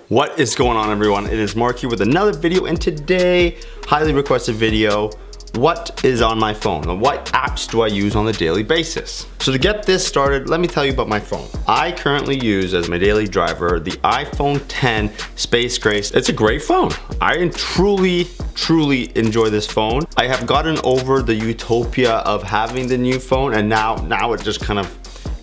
What is going on, everyone? It is Mark here with another video, and today, highly requested video, what is on my phone and what apps do I use on a daily basis? So to get this started, let me tell you about my phone. I currently use as my daily driver the iPhone X Space Grace. It's a great phone. I truly enjoy this phone. I have gotten over the utopia of having the new phone, and now it just kind of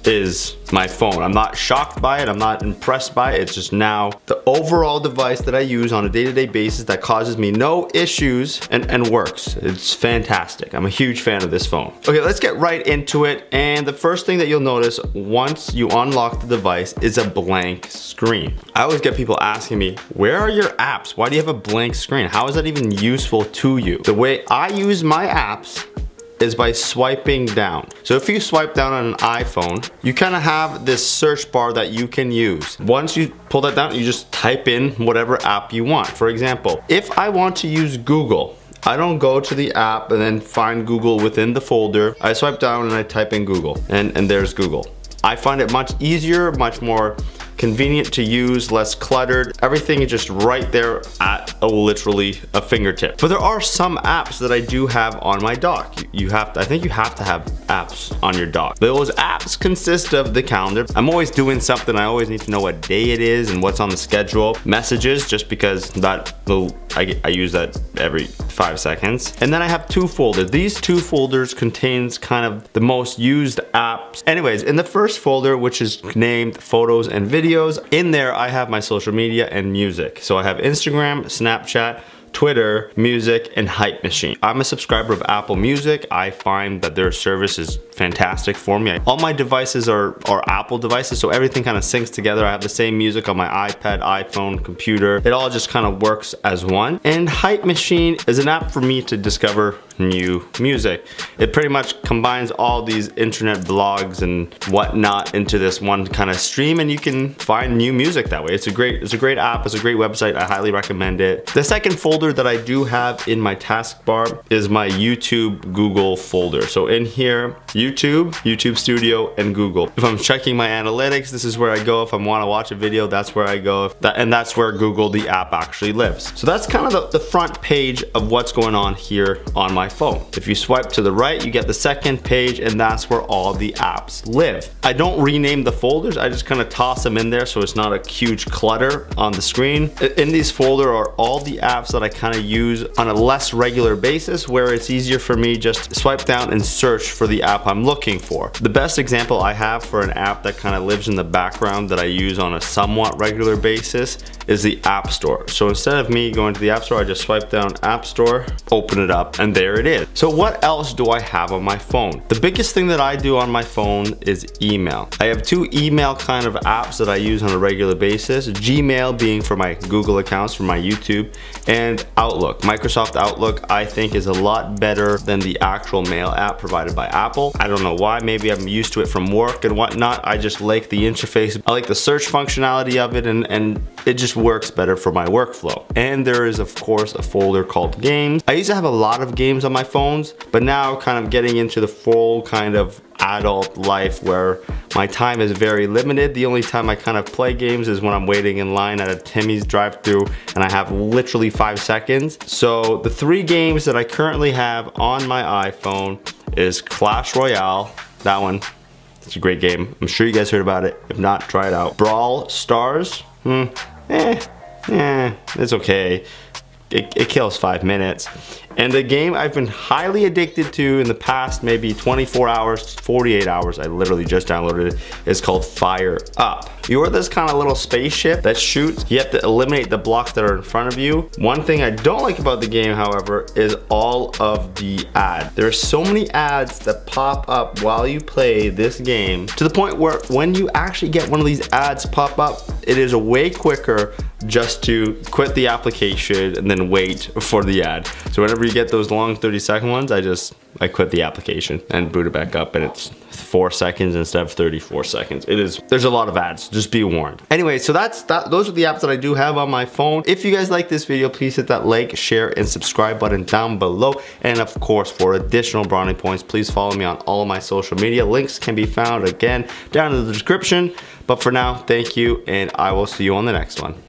is my phone. I'm not shocked by it, I'm not impressed by it. It's just now the overall device that I use on a day-to-day basis that causes me no issues and works. It's fantastic. I'm a huge fan of this phone. Okay, let's get right into it. And the first thing that you'll notice once you unlock the device is a blank screen. I always get people asking me, where are your apps? Why do you have a blank screen? How is that even useful to you? The way I use my apps is by swiping down. So if you swipe down on an iPhone, you kind of have this search bar that you can use. Once you pull that down, you just type in whatever app you want. For example, if I want to use Google, I don't go to the app and then find Google within the folder. I swipe down and I type in Google, and there's Google. I find it much easier, much more convenient to use, less cluttered. Everything is just right there at literally a fingertip. But there are some apps that I do have on my dock. I think you have to have apps on your dock. Those apps consist of the calendar. I'm always doing something. I always need to know what day it is and what's on the schedule. Messages, just because I use that every 5 seconds. And then I have two folders. These two folders contains kind of the most used apps. Anyways, in the first folder, which is named photos and videos, in there I have my social media and music. So I have Instagram, Snapchat, Twitter, music, and Hype Machine. I'm a subscriber of Apple Music. I find that their service is fantastic for me. All my devices are Apple devices, so everything kind of syncs together. I have the same music on my iPad, iPhone, computer. It all just kind of works as one. And Hype Machine is an app for me to discover new music. It pretty much combines all these internet blogs and whatnot into this one kind of stream, and you can find new music that way. It's a great app, it's a great website. I highly recommend it. The second folder that I do have in my taskbar is my YouTube Google folder. So in here, YouTube Studio, and Google. If I'm checking my analytics, this is where I go. If I want to watch a video, that's where I go. And that's where Google, the app, actually lives. So that's kind of the front page of what's going on here on my phone. If you swipe to the right, you get the second page, and that's where all the apps live. I don't rename the folders, I just kind of toss them in there so it's not a huge clutter on the screen. In these folder are all the apps that I kind of use on a less regular basis, where it's easier for me just to swipe down and search for the app I'm looking for. The best example I have for an app that kind of lives in the background that I use on a somewhat regular basis is the App Store. So instead of me going to the App Store, I just swipe down App Store, open it up, and there it is. So what else do I have on my phone? The biggest thing that I do on my phone is email. I have two email kind of apps that I use on a regular basis. Gmail being for my Google accounts, for my YouTube, and Outlook. Microsoft Outlook, I think, is a lot better than the actual mail app provided by Apple. I don't know why, maybe I'm used to it from work and whatnot. I just like the interface. I like the search functionality of it, and it just works better for my workflow. And there is, of course, a folder called games. I used to have a lot of games on my phones, but now kind of getting into the full kind of adult life where my time is very limited. The only time I kind of play games is when I'm waiting in line at a Timmy's drive-thru and I have literally 5 seconds. So the 3 games that I currently have on my iPhone is Clash Royale. That one, it's a great game. I'm sure you guys heard about it. If not, try it out. Brawl Stars, it's okay. It kills 5 minutes. And the game I've been highly addicted to in the past maybe 24 hours, 48 hours, I literally just downloaded it, is called Fire Up. You're this kind of little spaceship that shoots. You have to eliminate the blocks that are in front of you. One thing I don't like about the game, however, is all of the ads. There are so many ads that pop up while you play this game, to the point where when you actually get one of these ads pop up, it is way quicker just to quit the application and then wait for the ad. So whenever you get those long 30-second ones, I quit the application and boot it back up, and it's 4 seconds instead of 34 seconds. There's a lot of ads, just be warned. Anyway, so those are the apps that I do have on my phone. If you guys like this video, please hit that like, share, and subscribe button down below. And of course, for additional brownie points, please follow me on all of my social media. Links can be found again down in the description. But for now, thank you, and I will see you on the next one.